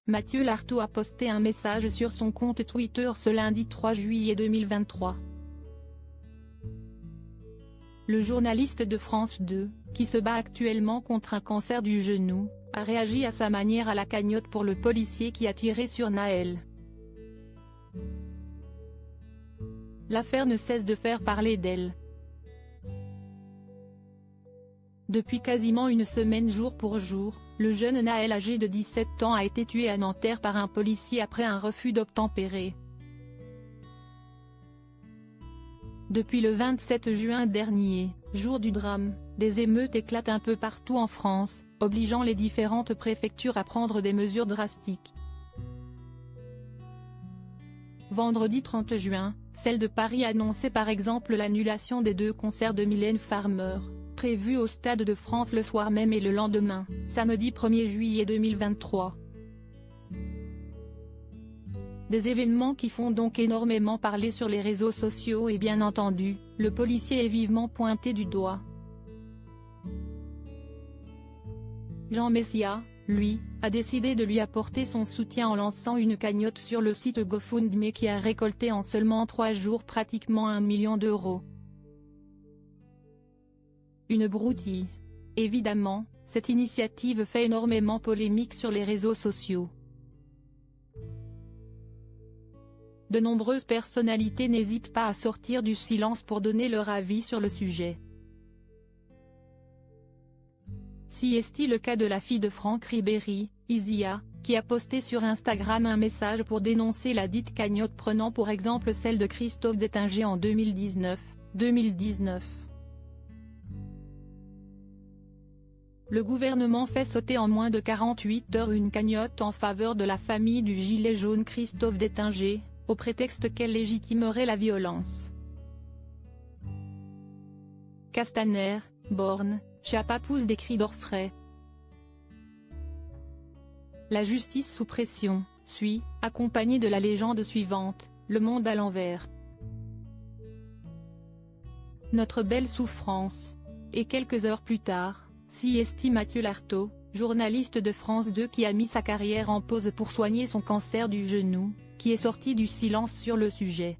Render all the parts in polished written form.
Mathieu Lartaud a posté un message sur son compte Twitter ce lundi 3 juillet 2023. Le journaliste de France 2, qui se bat actuellement contre un cancer du genou, a réagi à sa manière à la cagnotte pour le policier qui a tiré sur Naël. L'affaire ne cesse de faire parler d'elle. Depuis quasiment une semaine jour pour jour, le jeune Naël âgé de 17 ans a été tué à Nanterre par un policier après un refus d'obtempérer. Depuis le 27 juin dernier, jour du drame, des émeutes éclatent un peu partout en France, obligeant les différentes préfectures à prendre des mesures drastiques. Vendredi 30 juin, celle de Paris annonçait par exemple l'annulation des 2 concerts de Mylène Farmer, prévus au Stade de France le soir même et le lendemain, samedi 1er juillet 2023. Des événements qui font donc énormément parler sur les réseaux sociaux et bien entendu, le policier est vivement pointé du doigt. Jean Messia, lui, a décidé de lui apporter son soutien en lançant une cagnotte sur le site GoFundMe qui a récolté en seulement 3 jours pratiquement 1 million d'euros. Une broutille. Évidemment, cette initiative fait énormément polémique sur les réseaux sociaux. De nombreuses personnalités n'hésitent pas à sortir du silence pour donner leur avis sur le sujet. Si est-il le cas de la fille de Franck Ribéry, Isia, qui a posté sur Instagram un message pour dénoncer la dite cagnotte prenant pour exemple celle de Christophe Détinger en 2019. Le gouvernement fait sauter en moins de 48 heures une cagnotte en faveur de la famille du gilet jaune Christophe Détinger, au prétexte qu'elle légitimerait la violence. Castaner, Borne, Chiappa pousse des cris d'orfraie. La justice sous pression, suit, accompagnée de la légende suivante, le monde à l'envers. Notre belle souffrance. Et quelques heures plus tard, si estime Mathieu Lartaud, journaliste de France 2 qui a mis sa carrière en pause pour soigner son cancer du genou, qui est sorti du silence sur le sujet.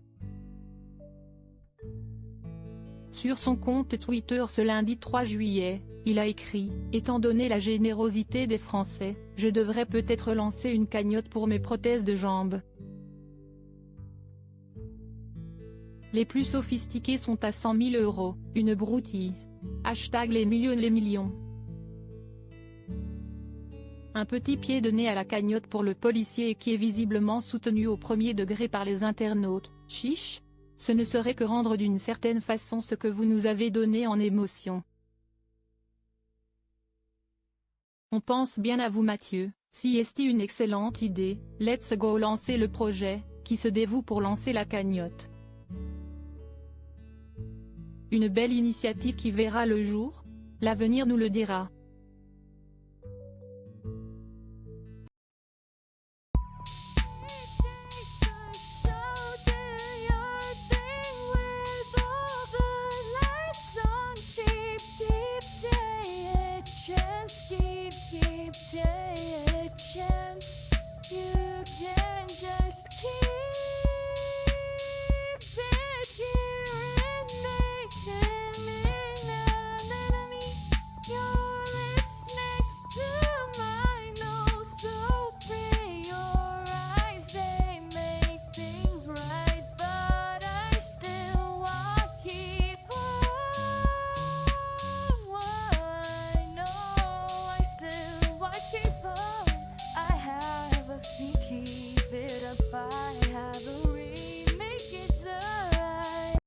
Sur son compte Twitter ce lundi 3 juillet, il a écrit « Étant donné la générosité des Français, je devrais peut-être lancer une cagnotte pour mes prothèses de jambes. Les plus sophistiqués sont à 100 000 €, une broutille. Hashtag les millions. Un petit pied de nez à la cagnotte pour le policier et qui est visiblement soutenu au premier degré par les internautes. Chiche, ce ne serait que rendre d'une certaine façon ce que vous nous avez donné en émotion. On pense bien à vous Mathieu, si est une excellente idée, let's go lancer le projet, qui se dévoue pour lancer la cagnotte. Une belle initiative qui verra le jour? L'avenir nous le dira.